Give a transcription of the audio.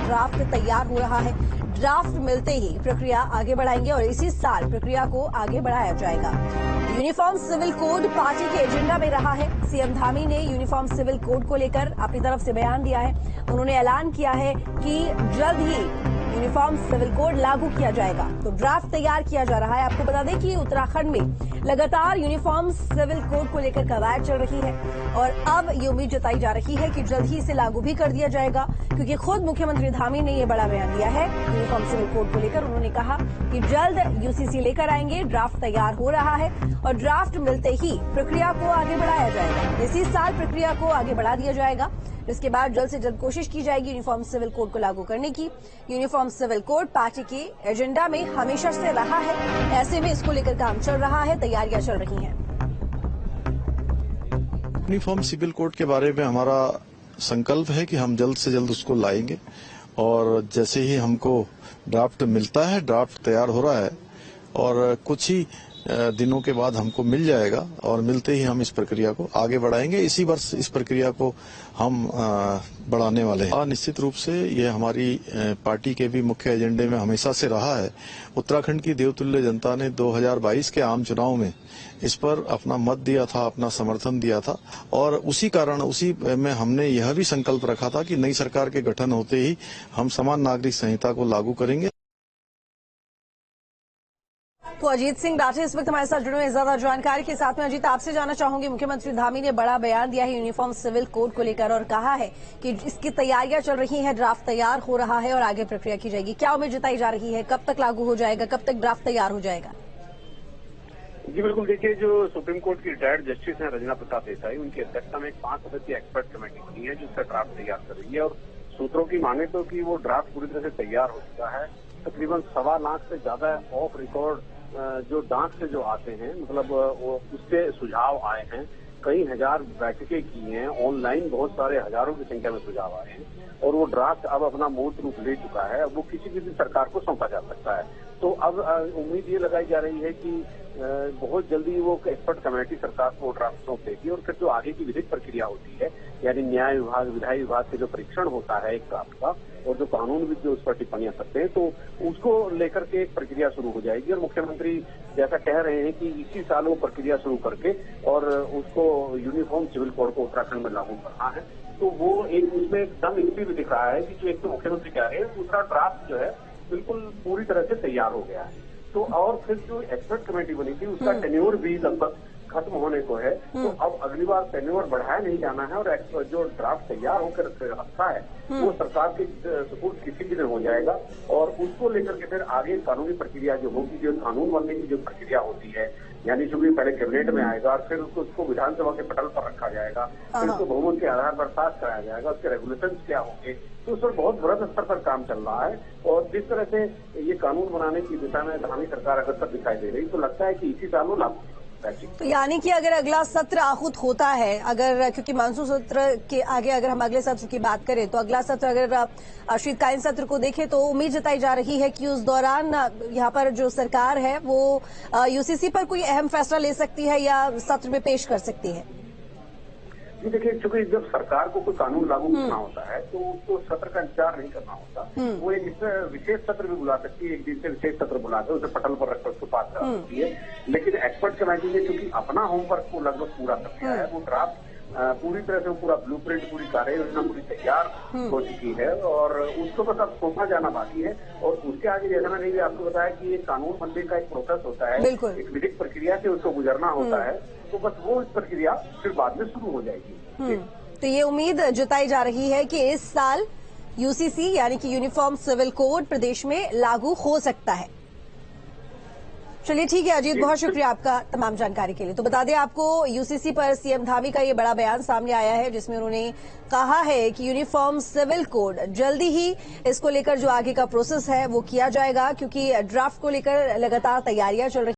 Draft तैयार हो रहा है। ड्राफ्ट मिलते ही प्रक्रिया आगे बढ़ाएंगे और इसी साल प्रक्रिया को आगे बढ़ाया जाएगा। यूनिफॉर्म सिविल कोड पार्टी के एजेंडा में रहा है। सीएम धामी ने यूनिफॉर्म सिविल कोड को लेकर अपनी तरफ से बयान दिया है। उन्होंने ऐलान किया है कि जल्द ही यूनिफॉर्म सिविल कोड लागू किया जाएगा। तो ड्राफ्ट तैयार किया जा रहा है। आपको बता दें कि उत्तराखंड में लगातार यूनिफॉर्म सिविल कोड को लेकर कवायद चल रही है और अब ये उम्मीद जताई जा रही है कि जल्द ही इसे लागू भी कर दिया जाएगा, क्योंकि खुद मुख्यमंत्री धामी ने ये बड़ा बयान दिया है यूनिफॉर्म सिविल कोड को लेकर। उन्होंने कहा कि जल्द यूसीसी लेकर आएंगे, ड्राफ्ट तैयार हो रहा है और ड्राफ्ट मिलते ही प्रक्रिया को आगे बढ़ाया जाएगा। इसी साल प्रक्रिया को आगे बढ़ा दिया जाएगा, जिसके बाद जल्द से जल्द कोशिश की जाएगी यूनिफॉर्म सिविल कोड को लागू करने की। यूनिफॉर्म सिविल कोड पार्टी के एजेंडा में हमेशा से रहा है, ऐसे में इसको लेकर काम चल रहा है, तैयारियां चल रही हैं। यूनिफॉर्म सिविल कोड के बारे में हमारा संकल्प है कि हम जल्द से जल्द उसको लाएंगे और जैसे ही हमको ड्राफ्ट मिलता है, ड्राफ्ट तैयार हो रहा है और कुछ ही दिनों के बाद हमको मिल जाएगा और मिलते ही हम इस प्रक्रिया को आगे बढ़ाएंगे। इसी वर्ष इस प्रक्रिया को हम बढ़ाने वाले हैं। निश्चित रूप से ये हमारी पार्टी के भी मुख्य एजेंडे में हमेशा से रहा है। उत्तराखंड की देवतुल्य जनता ने 2022 के आम चुनाव में इस पर अपना मत दिया था, अपना समर्थन दिया था और उसी कारण उसी में हमने यह भी संकल्प रखा था कि नई सरकार के गठन होते ही हम समान नागरिक संहिता को लागू करेंगे। तो अजीत सिंह राठे इस वक्त हमारे साथ जुड़े हैं ज्यादा जानकारी के साथ में। अजीत, आपसे जानना चाहूंगी, मुख्यमंत्री धामी ने बड़ा बयान दिया है यूनिफॉर्म सिविल कोड को लेकर और कहा है कि इसकी तैयारियां चल रही हैं, ड्राफ्ट तैयार हो रहा है और आगे प्रक्रिया की जाएगी। क्या उम्मीद जताई जा रही है, कब तक लागू हो जाएगा, कब तक ड्राफ्ट तैयार हो जाएगा? जी बिल्कुल, देखिए जो सुप्रीम कोर्ट की रिटायर्ड जस्टिस हैं रजना प्रसाद देसाई, उनकी अध्यक्षता में एक 5 सदस्यीय एक्सपर्ट कमेटी बनी है जिसका ड्राफ्ट तैयार कर रही है और सूत्रों की माने तो कि वो ड्राफ्ट पूरी तरह से तैयार हो चुका है। तकरीबन 1.25 लाख से ज्यादा ऑफ रिकॉर्ड जो डाक से जो आते हैं, मतलब उससे सुझाव आए हैं। कई हजार बैठकें की हैं, ऑनलाइन बहुत सारे हजारों की संख्या में सुझाव आए हैं और वो ड्राफ्ट अब अपना मूर्त रूप ले चुका है। अब वो किसी भी सरकार को सौंपा जा सकता है। तो अब उम्मीद ये लगाई जा रही है कि बहुत जल्दी वो एक्सपर्ट कमेटी सरकार को ड्राफ्ट सौंप देगी और फिर जो आगे की विधिक प्रक्रिया होती है, यानी न्याय विभाग, विधायी विभाग से जो परीक्षण होता है एक ड्राफ्ट का और जो कानूनविद जो उस पर टिप्पणियां करते हैं, तो उसको लेकर के एक प्रक्रिया शुरू हो जाएगी और मुख्यमंत्री जैसा कह रहे हैं कि इसी साल वो प्रक्रिया शुरू करके और उसको यूनिफॉर्म सिविल कोड को उत्तराखंड में लागू करना है। तो वो एक उसमें एकदम इसी भी दिख रहा है कि जो एक तो मुख्यमंत्री कह रहे हैं, दूसरा ड्राफ्ट जो है बिल्कुल पूरी तरह से तैयार हो गया है। तो और फिर जो एक्सपर्ट कमेटी बनी थी उसका टेन्योर भी लगभग खत्म होने को है। तो अब अगली बार टेन्योर बढ़ाया नहीं जाना है और जो ड्राफ्ट तैयार होकर रखा है वो सरकार के सपोर्ट किसी भी दिन हो जाएगा और उसको लेकर के फिर आगे कानूनी प्रक्रिया जो होगी, जो कानून बनने की जो प्रक्रिया होती है, यानी जो भी पहले कैबिनेट में आएगा और फिर उसको विधानसभा के पटल पर रखा जाएगा, फिर उसको बहुमत के आधार पर पास कराया जाएगा, उसके रेगुलेशन क्या होंगे। तो उस पर बहुत बृहद स्तर पर काम चल रहा है और जिस तरह से ये कानून बनाने की दिशा में धामी सरकार अगर दिखाई दे रही, तो लगता है कि इसी साल वो लागू। तो यानी कि अगर अगला सत्र आहूत होता है, अगर क्योंकि मानसून सत्र के आगे अगर हम अगले सत्र की बात करें तो अगला सत्र अगर शीतकालीन सत्र को देखें तो उम्मीद जताई जा रही है कि उस दौरान यहाँ पर जो सरकार है वो यूसीसी पर कोई अहम फैसला ले सकती है या सत्र में पेश कर सकती है। जी देखिए, क्योंकि जब सरकार को कोई कानून लागू करना होता है तो उसको सत्र का इंतजार नहीं करना होता। वो एक विशेष सत्र भी बुला सकती है, एक दिन से विशेष सत्र बुलाकर उसे पटल पर रखकर उसको पास करा सकती है। लेकिन एक्सपर्ट कमेटी ने क्योंकि अपना होमवर्क को लगभग पूरा कर दिया है, वो ड्राफ्ट पूरी तरह से पूरा ब्लूप्रिंट, पूरी कार्य योजना पूरी तैयार हो चुकी है और उसको बस अब सौंपा जाना बाकी है। और उसके आगे जैसा मैंने भी आपको बताया कि ये कानून बनने का एक प्रोसेस होता है, एक विधिक प्रक्रिया से उसको गुजरना होता है, तो बस वो इस प्रक्रिया फिर बाद में शुरू हो जाएगी। तो ये उम्मीद जताई जा रही है कि इस साल यूसीसी यानी कि यूनिफॉर्म सिविल कोड प्रदेश में लागू हो सकता है। चलिए ठीक है अजीत, बहुत शुक्रिया आपका तमाम जानकारी के लिए। तो बता दें आपको, यूसीसी पर सीएम धामी का ये बड़ा बयान सामने आया है जिसमें उन्होंने कहा है कि यूनिफॉर्म सिविल कोड जल्दी ही इसको लेकर जो आगे का प्रोसेस है वो किया जाएगा, क्योंकि ड्राफ्ट को लेकर लगातार तैयारियां चल रही